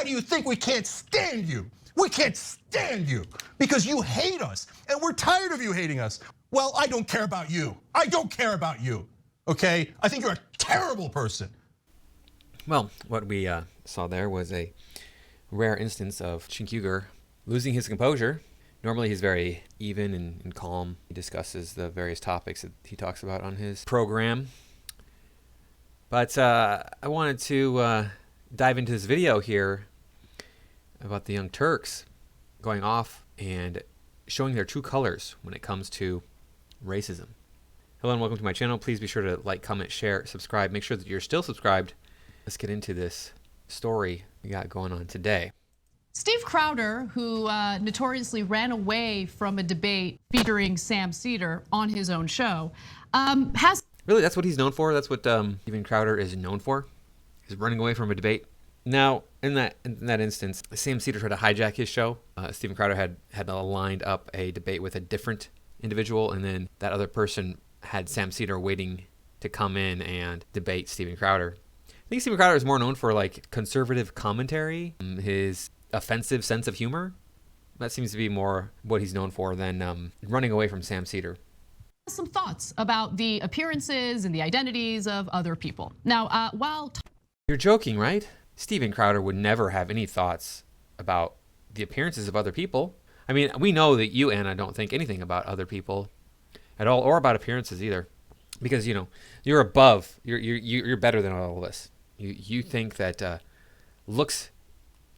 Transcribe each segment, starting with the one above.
do you think we can't stand you? We can't stand you because you hate us and we're tired of you hating us. Well, I don't care about you. I don't care about you, okay? I think you're a terrible person. Well, what we saw there was a rare instance of Chenk losing his composure. Normally he's very even and calm. He discusses the various topics that he talks about on his program. But I wanted to dive into this video here about the Young Turks going off and showing their true colors when it comes to racism. Hello and welcome to my channel. Please be sure to like, comment, share, subscribe. Make sure that you're still subscribed. Let's get into this story we got going on today. Steve Crowder, who notoriously ran away from a debate featuring Sam Seder on his own show, has... Really, that's what he's known for? That's what Steven Crowder is known for? Is running away from a debate? Now, in that instance, Sam Seder tried to hijack his show. Steven Crowder had lined up a debate with a different individual, and then that other person had Sam Seder waiting to come in and debate Steven Crowder. I think Steven Crowder is more known for like conservative commentary, his offensive sense of humor. That seems to be more what he's known for than running away from Sam Seder. Some thoughts about the appearances and the identities of other people. Now, while... You're joking, right? Steven Crowder would never have any thoughts about the appearances of other people. I mean, we know that you, Anna, don't think anything about other people at all, or about appearances either, because you know you're above. You're better than all of us. You think that looks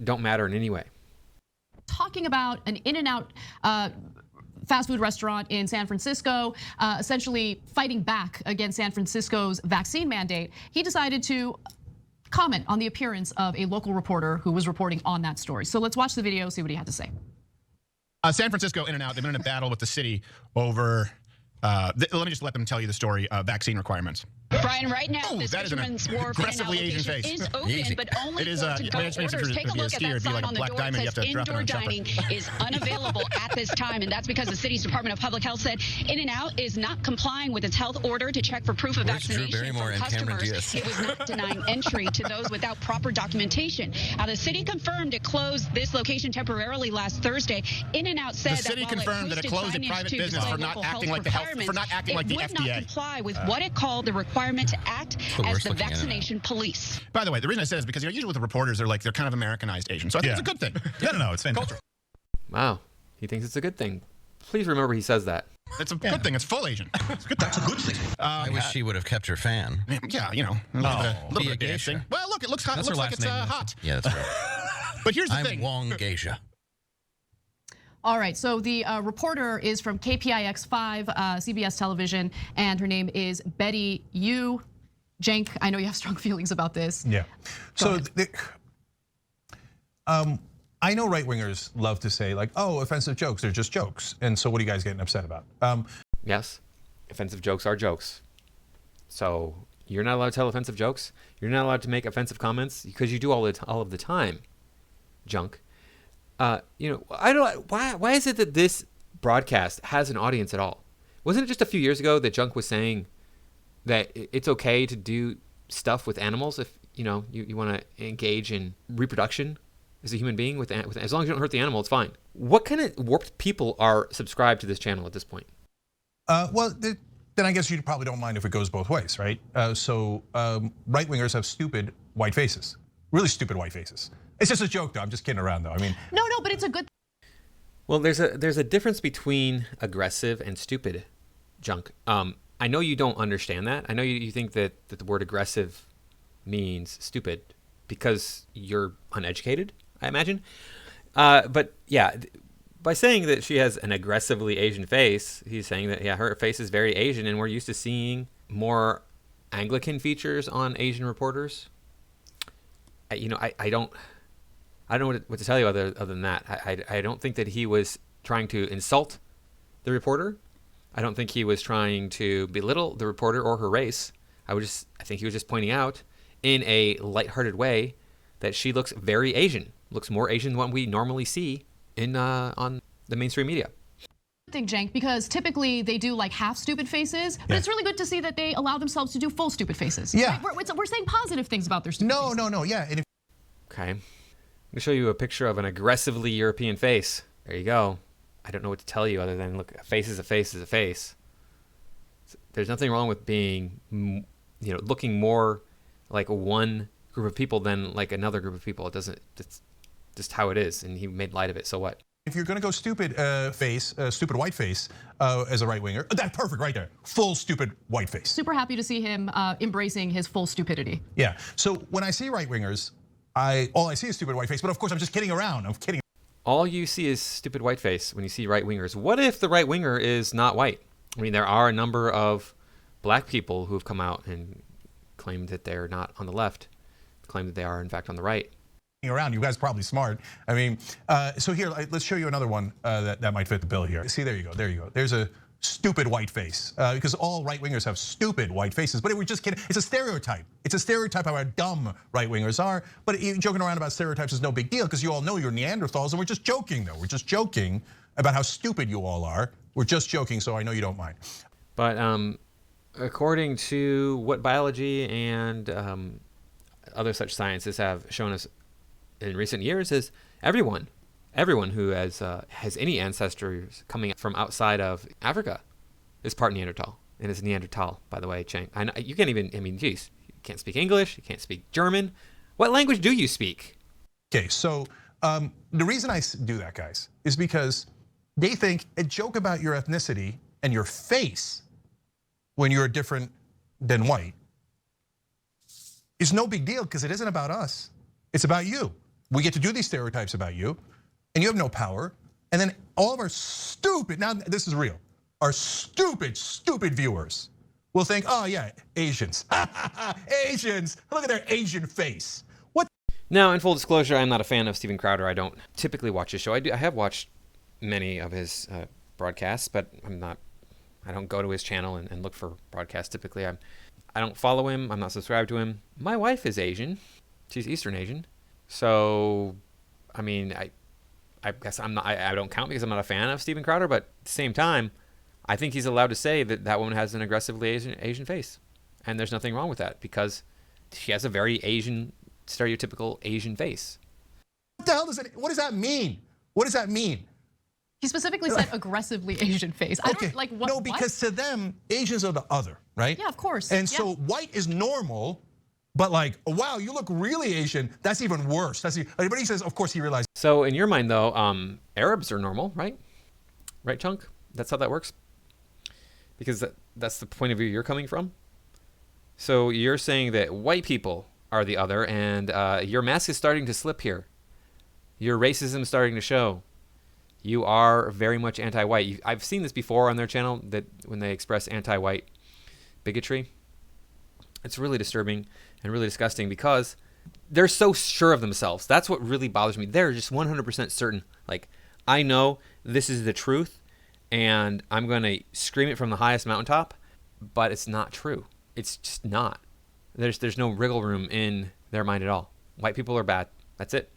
don't matter in any way. Talking about an In-N-Out fast food restaurant in San Francisco, essentially fighting back against San Francisco's vaccine mandate, he decided to comment on the appearance of a local reporter who was reporting on that story. So let's watch the video, see what he had to say. San Francisco In-N-Out, they've been in a battle with the city over, let me just let them tell you the story, vaccine requirements. Brian, right now, this Fisherman's Wharf aggressively Asian face. Is open, but only it is, to-go orders. Take a look at that sign on the door. It says indoor dining is unavailable at this time, and that's because the city's Department of Public Health said In-N-Out is not complying with its health order to check for proof of vaccination from customers. It was not denying entry to those without proper documentation. Now, the city confirmed it closed this location temporarily last Thursday. In-N-Out said the city confirmed that it closed a private business for not acting like the FDA. It would not comply with what it called the requirement to act as the vaccination police. By the way, the reason I said it is because usually with the reporters, they're kind of Americanized Asian, so I think it's a good thing. No, it's fantastic. Wow, he thinks it's a good thing. Please remember he says that. It's a good thing. It's full Asian. That's a good thing. I wish she would have kept her fan. Yeah, you know, a little bit of dancing. Well, look, it looks hot. It looks like it's hot. Yeah, that's right. But here's the thing. I'm Wong Geisha. All right, so the reporter is from KPIX5, CBS television, and her name is Betty Yu. Chenk, I know you have strong feelings about this. Yeah. So I know right-wingers love to say like, oh, offensive jokes, they're just jokes. And so what are you guys getting upset about? Yes, offensive jokes are jokes. So you're not allowed to tell offensive jokes. You're not allowed to make offensive comments because you do all of the time, junk. You know, I don't. Why is it that this broadcast has an audience at all? Wasn't it just a few years ago that Junk was saying that it's okay to do stuff with animals if you know you want to engage in reproduction as a human being with as long as you don't hurt the animal, it's fine. What kind of warped people are subscribed to this channel at this point? Well, then I guess you probably don't mind if it goes both ways, right? So right-wingers have stupid white faces, really stupid white faces. It's just a joke, though. I'm just kidding around, though. I mean, no, but it's a good. Well, there's a difference between aggressive and stupid, Junk. I know you don't understand that. I know you think that the word aggressive means stupid because you're uneducated, I imagine. But yeah, by saying that she has an aggressively Asian face, he's saying that, yeah, her face is very Asian, and we're used to seeing more Anglican features on Asian reporters. You know, I don't know what to tell you other than that. I don't think that he was trying to insult the reporter. I don't think he was trying to belittle the reporter or her race. I think he was just pointing out in a lighthearted way that she looks very Asian, looks more Asian than what we normally see in on the mainstream media. Thing, Chenk, because typically they do like half stupid faces, but it's really good to see that they allow themselves to do full stupid faces. Yeah, right? We're saying positive things about their stupid faces. No, yeah. And Okay. me show you a picture of an aggressively European face. There you go. I don't know what to tell you other than, look, a face is a face is a face. There's nothing wrong with being, looking more like one group of people than like another group of people. It's just how it is, and he made light of it, so what? If you're gonna go stupid stupid white face as a right winger, that's perfect right there. Full stupid white face. Super happy to see him embracing his full stupidity. Yeah, so when I see right wingers, all I see is stupid white face, but of course I'm just kidding around, I'm kidding. All you see is stupid white face when you see right wingers. What if the right winger is not white? I mean, there are a number of black people who have come out and claimed that they're not on the left, claimed that they are in fact on the right. Around, you guys are probably smart. I mean, so here, let's show you another one that might fit the bill here. See, there you go. There's a stupid white face, because all right wingers have stupid white faces, but we're just kidding. It's a stereotype. It's a stereotype of how dumb right wingers are, but joking around about stereotypes is no big deal because you all know you're Neanderthals, and we're just joking though. We're just joking about how stupid you all are. We're just joking, so I know you don't mind. But according to what biology and other such sciences have shown us in recent years, is everyone who has any ancestors coming from outside of Africa is part Neanderthal, and is Neanderthal, by the way, Chenk. I know, you can't even, geez, you can't speak English, you can't speak German. What language do you speak? Okay, so the reason I do that, guys, is because they think a joke about your ethnicity and your face when you're different than white is no big deal because it isn't about us. It's about you. We get to do these stereotypes about you, and you have no power. And then all of our stupid, now this is real, our stupid viewers will think, oh yeah, Asians. Asians, look at their Asian face. What? Now, in full disclosure, I'm not a fan of Steven Crowder. I don't typically watch his show. I have watched many of his broadcasts, but I don't go to his channel and look for broadcasts typically. I don't follow him, I'm not subscribed to him. My wife is Asian, she's Eastern Asian. So, I mean, I guess I don't count because I'm not a fan of Steven Crowder, but at the same time, I think he's allowed to say that woman has an aggressively Asian face. And there's nothing wrong with that because she has a very stereotypical Asian face. What the hell what does that mean? What does that mean? He specifically said aggressively Asian face. I don't like what. No, because to them, Asians are the other, right? Yeah, of course. And so white is normal. But like, wow, you look really Asian. That's even worse. But he says, of course, he realized. So in your mind, though, Arabs are normal, right? Right, Chenk? That's how that works. Because that's the point of view you're coming from. So you're saying that white people are the other, and your mask is starting to slip here. Your racism is starting to show. You are very much anti-white. I've seen this before on their channel that when they express anti-white bigotry, it's really disturbing and really disgusting because they're so sure of themselves. That's what really bothers me. They're just 100% certain. Like, I know this is the truth and I'm going to scream it from the highest mountaintop, but it's not true. It's just not. There's no wriggle room in their mind at all. White people are bad. That's it.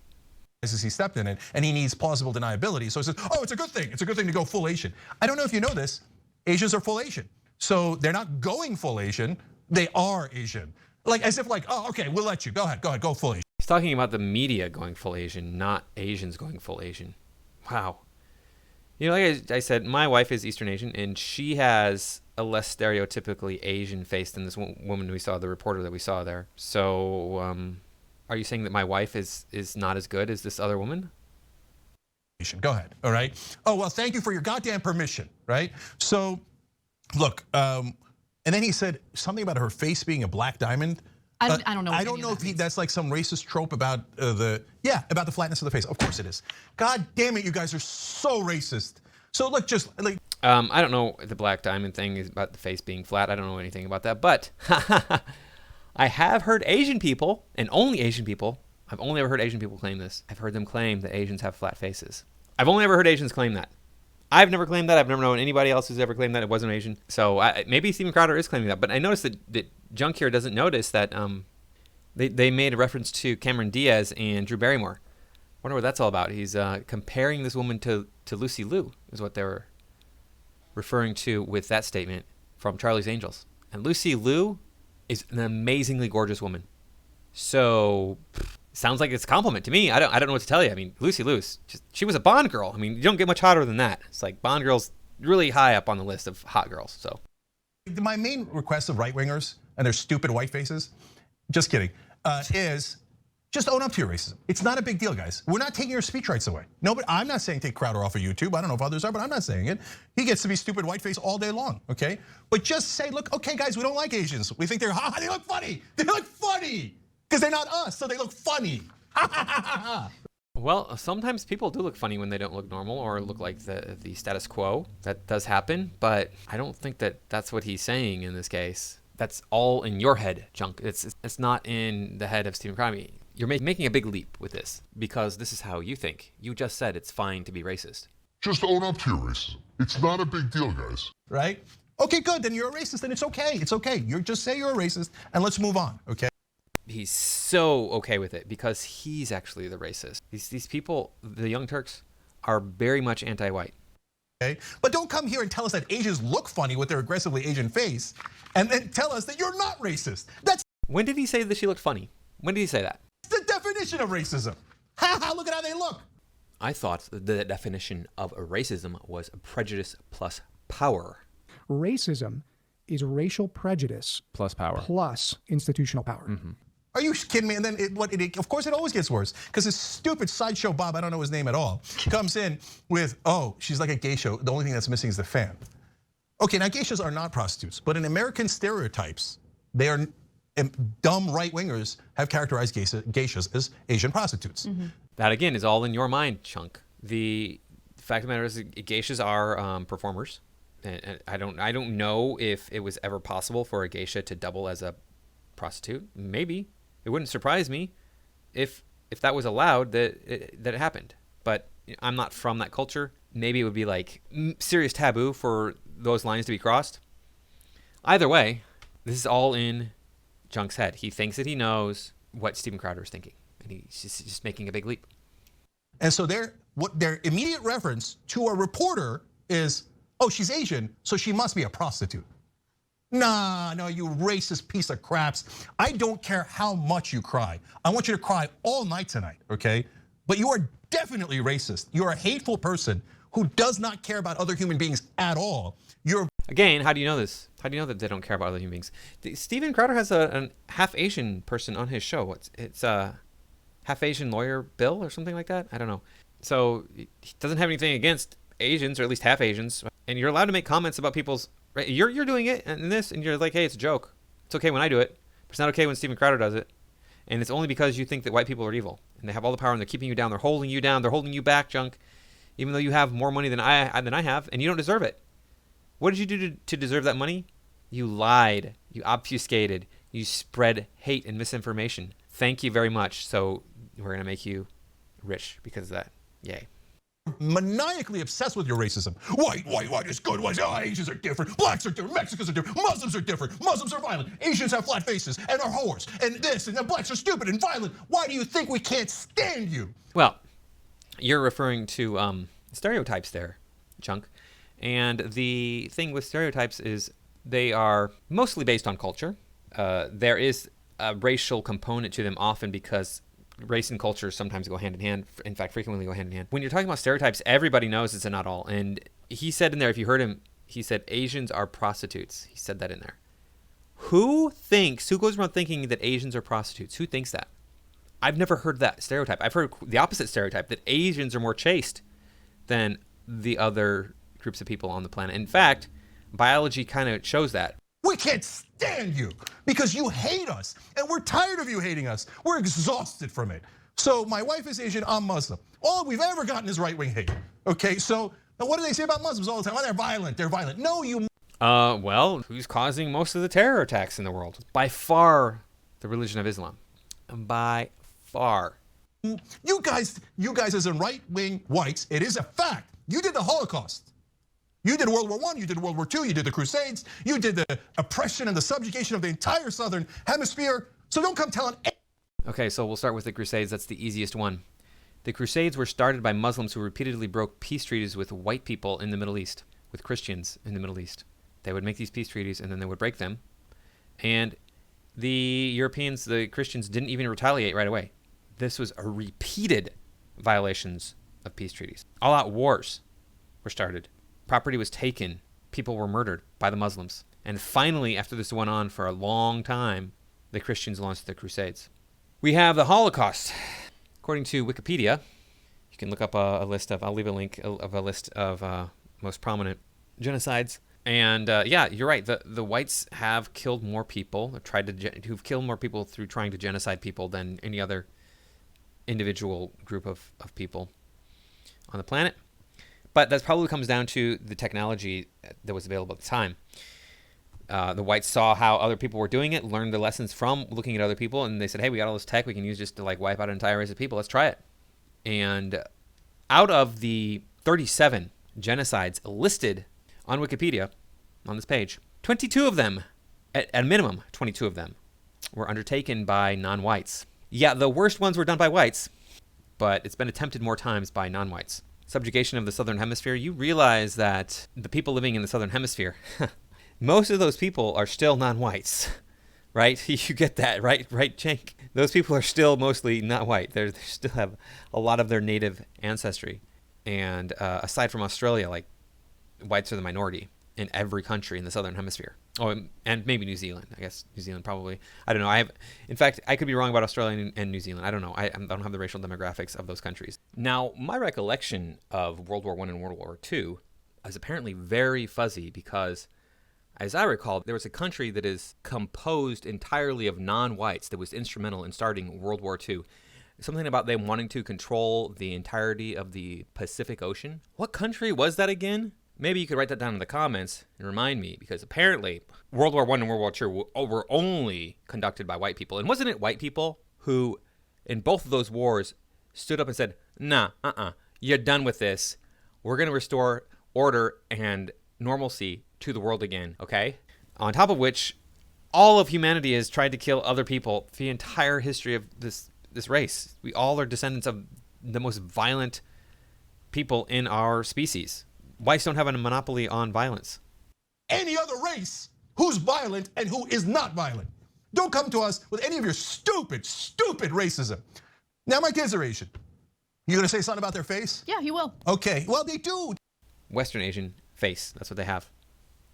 He stepped in it and he needs plausible deniability. So he says, oh, it's a good thing. It's a good thing to go full Asian. I don't know if you know this. Asians are full Asian. So they're not going full Asian. They are Asian. Like as if like, oh, okay, we'll let you. Go ahead, go full Asian. He's talking about the media going full Asian, not Asians going full Asian. Wow. You know, like I said, my wife is Eastern Asian, and she has a less stereotypically Asian face than this woman we saw, the reporter that we saw there. So, are you saying that my wife is not as good as this other woman? Go ahead, all right? Oh, well, thank you for your goddamn permission, right? So, look, and then he said something about her face being a black diamond. I don't know. I don't know if that's like some racist trope about about the flatness of the face. Of course it is. God damn it, you guys are so racist. So look, just like I don't know the black diamond thing is about the face being flat. I don't know anything about that, but I have heard Asian people, and only Asian people. I've only ever heard Asian people claim this. I've heard them claim that Asians have flat faces. I've only ever heard Asians claim that. I've never claimed that. I've never known anybody else who's ever claimed that it wasn't Asian. So maybe Steven Crowder is claiming that. But I noticed that Junk here doesn't notice that they made a reference to Cameron Diaz and Drew Barrymore. I wonder what that's all about. He's comparing this woman to Lucy Liu, is what they were referring to with that statement from Charlie's Angels. And Lucy Liu is an amazingly gorgeous woman. So sounds like it's a compliment to me. I don't know what to tell you. I mean, Lucy Luce, she was a Bond girl. I mean, you don't get much hotter than that. It's like Bond girls really high up on the list of hot girls. So my main request of right-wingers and their stupid white faces, just kidding, is just own up to your racism. It's not a big deal, guys. We're not taking your speech rights away. No, but I'm not saying take Crowder off of YouTube. I don't know if others are, but I'm not saying it. He gets to be stupid whiteface all day long, okay? But just say, look, okay, guys, we don't like Asians. We think they look funny. They look funny because they're not us, so they look funny. Well, sometimes people do look funny when they don't look normal or look like the status quo. That does happen, but I don't think that that's what he's saying in this case. That's all in your head, Chunk. It's not in the head of Stephen Crowder. You're making a big leap with this because this is how you think. You just said it's fine to be racist. Just own up to your racism. It's not a big deal, guys. Right? Okay, good. Then you're a racist, then it's okay. It's okay. You just say you're a racist and let's move on, okay? He's so okay with it because he's actually the racist. These people, the Young Turks, are very much anti-white. Okay? But don't come here and tell us that Asians look funny with their aggressively Asian face and then tell us that you're not racist. That's When did he say that she looked funny? When did he say that? the definition of racism. Ha ha, look at how they look. I thought the definition of racism was prejudice plus power. Racism is racial prejudice plus power plus institutional power. Mm-hmm. Are you kidding me? And then of course it always gets worse because this stupid sideshow Bob, I don't know his name at all, comes in with, oh, she's like a geisha. The only thing that's missing is the fan. Okay, now geishas are not prostitutes, but in American stereotypes, they are dumb right-wingers have characterized geishas as Asian prostitutes. Mm-hmm. That again is all in your mind, Chunk. The fact of the matter is geishas are performers. And I don't know if it was ever possible for a geisha to double as a prostitute. Maybe. It wouldn't surprise me if that was allowed that it happened. But I'm not from that culture. Maybe it would be like serious taboo for those lines to be crossed. Either way, this is all in Chunk's head. He thinks that he knows what Stephen Crowder is thinking, and he's just making a big leap. And so their immediate reference to a reporter is, oh, she's Asian, so she must be a prostitute. Nah, no, you racist piece of craps. I don't care how much you cry. I want you to cry all night tonight, okay? But you are definitely racist. You're a hateful person who does not care about other human beings at all. Again, how do you know this? How do you know that they don't care about other human beings? Stephen Crowder has a half Asian person on his show. It's a half Asian lawyer Bill or something like that. I don't know. So he doesn't have anything against Asians, or at least half Asians. And you're allowed to make comments about people's. Right? You're doing it and this, and you're like, hey, it's a joke. It's okay when I do it, but it's not okay when Stephen Crowder does it. And it's only because you think that white people are evil and they have all the power and they're keeping you down. They're holding you down. They're holding you back, Junk. Even though you have more money than I have, and you don't deserve it. What did you do to deserve that money? You lied. You obfuscated. You spread hate and misinformation. Thank you very much. So we're going to make you rich because of that. Yay. Maniacally obsessed with your racism. White is good. Asians are different. Blacks are different. Mexicans are different. Muslims are different. Muslims are violent. Asians have flat faces and are whores. And this, and the blacks are stupid and violent. Why do you think we can't stand you? Well, you're referring to stereotypes there, Chunk. And the thing with stereotypes is they are mostly based on culture. There is a racial component to them often because race and culture sometimes go hand in hand. In fact, frequently go hand in hand. When you're talking about stereotypes, everybody knows it's a not all. And he said in there, if you heard him, he said Asians are prostitutes. He said that in there. Who goes around thinking that Asians are prostitutes? Who thinks that? I've never heard that stereotype. I've heard the opposite stereotype, that Asians are more chaste than the other groups of people on the planet. In fact, biology kind of shows that. We can't stand you because you hate us and we're tired of you hating us. We're exhausted from it. So my wife is Asian, I'm Muslim. All we've ever gotten is right-wing hate. Okay, so now what do they say about Muslims all the time? Oh, they're violent, they're violent. No, you. Well, who's causing most of the terror attacks in the world? By far, the religion of Islam. By far. You guys as in right-wing whites, it is a fact. You did the Holocaust. You did World War I, you did World War II, you did the Crusades, you did the oppression and the subjugation of the entire Southern Hemisphere. So don't come telling. Okay, so we'll start with the Crusades. That's the easiest one. The Crusades were started by Muslims who repeatedly broke peace treaties with white people in the Middle East, with Christians in the Middle East. They would make these peace treaties and then they would break them. And the Europeans, the Christians, didn't even retaliate right away. This was a repeated violations of peace treaties. All-out wars were started. Property was taken. People were murdered by the Muslims. And finally, after this went on for a long time, the Christians launched the Crusades. We have the Holocaust. According to Wikipedia, you can look up a list of, I'll leave a link of a list of most prominent genocides. And yeah, you're right. The whites have killed more people, who've killed more people through trying to genocide people than any other individual group of people on the planet. But that probably comes down to the technology that was available at the time. The whites saw how other people were doing it, learned the lessons from looking at other people, and they said, hey, we got all this tech we can use just to like wipe out an entire race of people. Let's try it. And out of the 37 genocides listed on Wikipedia, on this page, 22 of them, at a minimum, 22 of them, were undertaken by non-whites. Yeah, the worst ones were done by whites, but it's been attempted more times by non-whites. Subjugation of the Southern Hemisphere, you realize that the people living in the Southern Hemisphere, most of those people are still non-whites, right? You get that, right, Chenk? Those people are still mostly not white. They still have a lot of their native ancestry. And aside from Australia, like, whites are the minority in every country in the Southern Hemisphere. Oh, and maybe New Zealand. I guess New Zealand probably. I don't know. In fact, I could be wrong about Australia and New Zealand. I don't know. I don't have the racial demographics of those countries. Now, my recollection of World War I and World War II is apparently very fuzzy because, as I recall, there was a country that is composed entirely of non-whites that was instrumental in starting World War II. Something about them wanting to control the entirety of the Pacific Ocean. What country was that again? Maybe you could write that down in the comments and remind me, because apparently World War I and World War II were only conducted by white people. And wasn't it white people who, in both of those wars, stood up and said, nah, you're done with this. We're going to restore order and normalcy to the world again, okay? On top of which, all of humanity has tried to kill other people the entire history of this race. We all are descendants of the most violent people in our species. Whites don't have a monopoly on violence. Any other race who's violent and who is not violent. Don't come to us with any of your stupid racism. Now my kids are Asian. You gonna say something about their face? Yeah, he will. Okay, well they do. Western Asian face, that's what they have.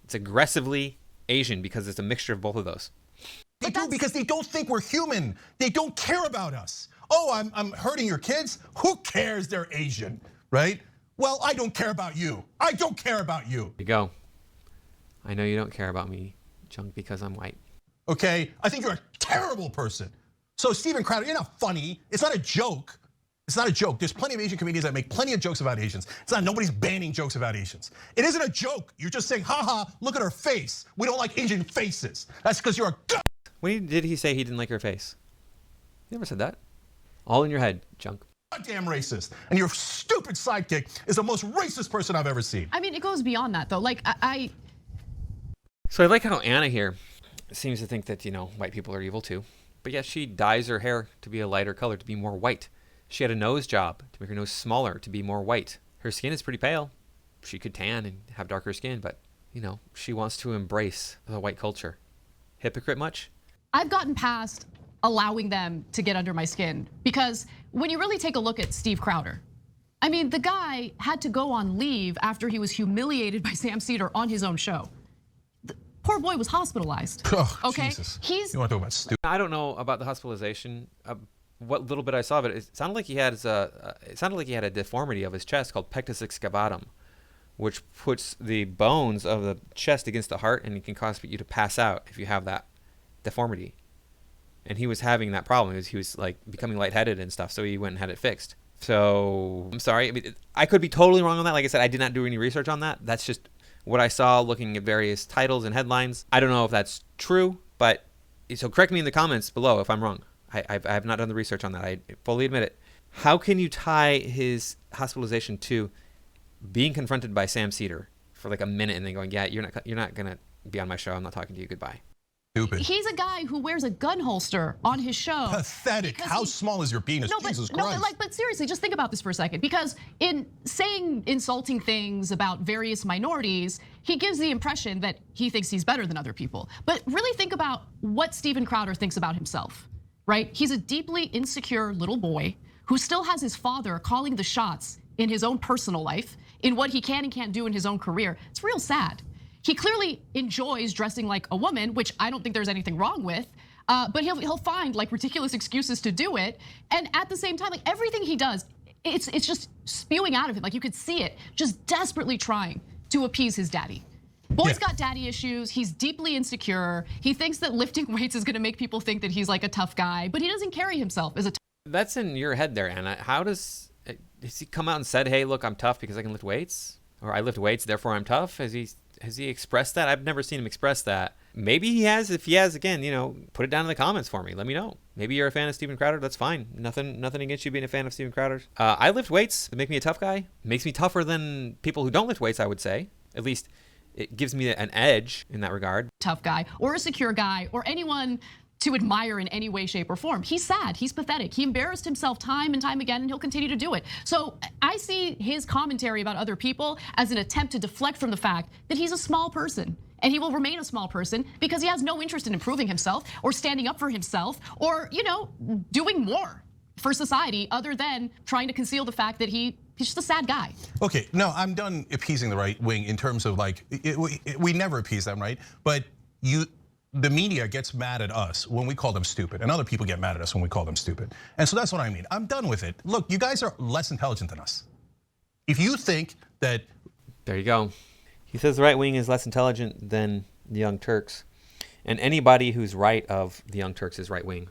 It's aggressively Asian because it's a mixture of both of those. They do because they don't think we're human. They don't care about us. Oh, I'm hurting your kids? Who cares they're Asian, right? Well, I don't care about you. I don't care about you. There you go. I know you don't care about me, Chunk, because I'm white. Okay, I think you're a terrible person. So Steven Crowder, you're not funny. It's not a joke. It's not a joke. There's plenty of Asian comedians that make plenty of jokes about Asians. It's not, nobody's banning jokes about Asians. It isn't a joke. You're just saying, haha, look at her face. We don't like Asian faces. That's because you're a When did he say he didn't like her face? He never said that. All in your head, Chunk. goddamn racist. And your stupid sidekick is the most racist person I've ever seen. I mean, it goes beyond that though. Like So I like how Anna here seems to think that, white people are evil too. But yet she dyes her hair to be a lighter color, to be more white. She had a nose job to make her nose smaller, to be more white. Her skin is pretty pale. She could tan and have darker skin, but, she wants to embrace the white culture. Hypocrite much? I've gotten past allowing them to get under my skin because when you really take a look at Steve Crowder, I mean, the guy had to go on leave after he was humiliated by Sam Seder on his own show. The poor boy was hospitalized. Oh, okay, Jesus. You want to talk about stupid? I don't know about the hospitalization. What little bit I saw of it sounded like he had a deformity of his chest called pectus excavatum, which puts the bones of the chest against the heart, and it can cause you to pass out if you have that deformity. And he was having that problem. He was like becoming lightheaded and stuff, so he went and had it fixed. So I'm sorry. I mean, I could be totally wrong on that. Like I said, I did not do any research on that. That's just what I saw looking at various titles and headlines. I don't know if that's true, but so correct me in the comments below if I'm wrong. I have not done the research on that. I fully admit it. How can you tie his hospitalization to being confronted by Sam Seder for like a minute and then going, yeah, you're not gonna be on my show. I'm not talking to you. Goodbye. Stupid. He's a guy who wears a gun holster on his show. Pathetic. How small is your penis? Jesus Christ. But seriously, just think about this for a second. Because in saying insulting things about various minorities, he gives the impression that he thinks he's better than other people. But really think about what Steven Crowder thinks about himself. right? He's a deeply insecure little boy who still has his father calling the shots in his own personal life, in what he can and can't do in his own career. It's real sad. He clearly enjoys dressing like a woman, which I don't think there's anything wrong with. But he'll find like ridiculous excuses to do it. And at the same time, like everything he does, it's just spewing out of him. Like you could see it, just desperately trying to appease his daddy. Boy's got daddy issues. He's deeply insecure. He thinks that lifting weights is gonna make people think that he's like a tough guy, but he doesn't carry himself as a That's in your head there, Anna. How has he come out and said, hey, look, I'm tough because I can lift weights? Or I lift weights, therefore I'm tough? Has he expressed that? I've never seen him express that. Maybe he has. If he has, again, put it down in the comments for me. Let me know. Maybe you're a fan of Steven Crowder. That's fine. Nothing against you being a fan of Steven Crowder. I lift weights. It makes me a tough guy. It makes me tougher than people who don't lift weights, I would say. At least it gives me an edge in that regard. Tough guy or a secure guy or anyone to admire in any way, shape, or form. He's sad, he's pathetic. He embarrassed himself time and time again, and he'll continue to do it. So I see his commentary about other people as an attempt to deflect from the fact that he's a small person. And he will remain a small person because he has no interest in improving himself or standing up for himself or, doing more for society other than trying to conceal the fact that he's just a sad guy. Okay, no, I'm done appeasing the right wing in terms of like, we never appease them, right? But the media gets mad at us when we call them stupid, and other people get mad at us when we call them stupid. And so that's what I mean. I'm done with it. Look, you guys are less intelligent than us. If you think that... There you go. He says the right wing is less intelligent than the Young Turks. And anybody who's right of the Young Turks is right wing.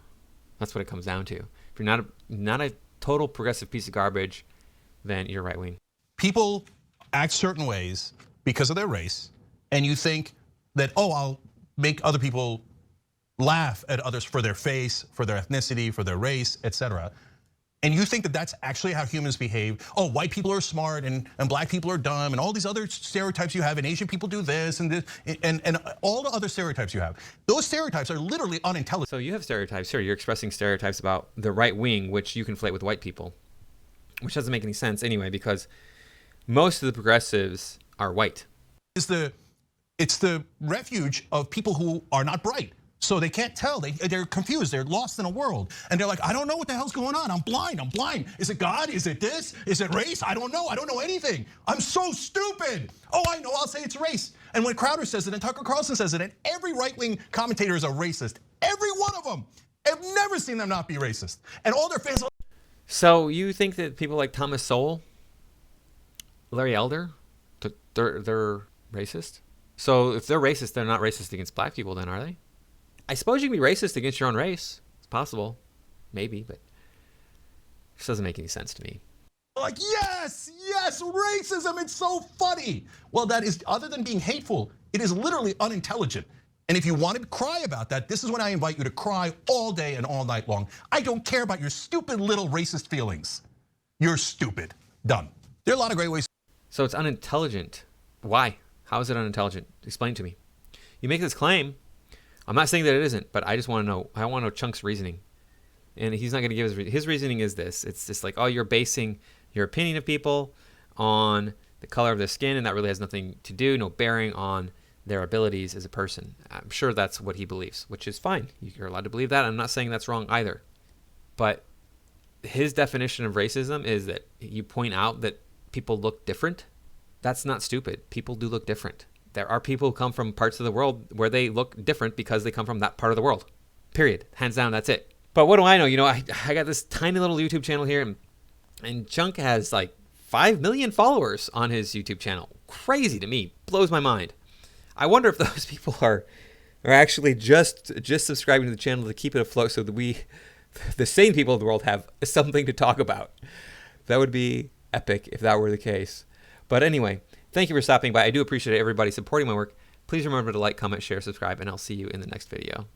That's what it comes down to. If you're not a total progressive piece of garbage, then you're right wing. People act certain ways because of their race, and you think that, I'll make other people laugh at others for their face, for their ethnicity, for their race, etc. And you think that that's actually how humans behave. White people are smart and black people are dumb and all these other stereotypes you have, and Asian people do this and this, and all the other stereotypes you have. Those stereotypes are literally unintelligent. So you have stereotypes here. You're expressing stereotypes about the right wing, which you conflate with white people, which doesn't make any sense anyway, because most of the progressives are white. It's the refuge of people who are not bright. So they can't tell, they're confused, they're lost in a world. And they're like, I don't know what the hell's going on, I'm blind. Is it God, is it this, is it race? I don't know anything. I'm so stupid. I know, I'll say it's race. And when Crowder says it and Tucker Carlson says it and every right-wing commentator is a racist, every one of them. I've never seen them not be racist. And all their fans. So you think that people like Thomas Sowell, Larry Elder, they're racist? So if they're racist, they're not racist against black people then, are they? I suppose you can be racist against your own race. It's possible. Maybe, but it just doesn't make any sense to me. Like, yes, racism, it's so funny. Well, that is, other than being hateful, it is literally unintelligent. And if you want to cry about that, this is when I invite you to cry all day and all night long. I don't care about your stupid little racist feelings. You're stupid. Done. There are a lot of great ways. So it's unintelligent. Why? How is it unintelligent? Explain to me. You make this claim. I'm not saying that it isn't, but I just want to know. I want to know Chunk's reasoning. And he's not going to give his reasoning is this. It's just like, you're basing your opinion of people on the color of their skin, and that really has nothing to do, no bearing on their abilities as a person. I'm sure that's what he believes, which is fine. You're allowed to believe that. I'm not saying that's wrong either. But his definition of racism is that you point out that people look different. That's not stupid. People do look different. There are people who come from parts of the world where they look different because they come from that part of the world. Period. Hands down, that's it. But what do I know? I got this tiny little YouTube channel here, and Chunk has like 5 million followers on his YouTube channel. Crazy to me. Blows my mind. I wonder if those people are actually just subscribing to the channel to keep it afloat so that we, the sane people of the world, have something to talk about. That would be epic if that were the case. But anyway, thank you for stopping by. I do appreciate everybody supporting my work. Please remember to like, comment, share, subscribe, and I'll see you in the next video.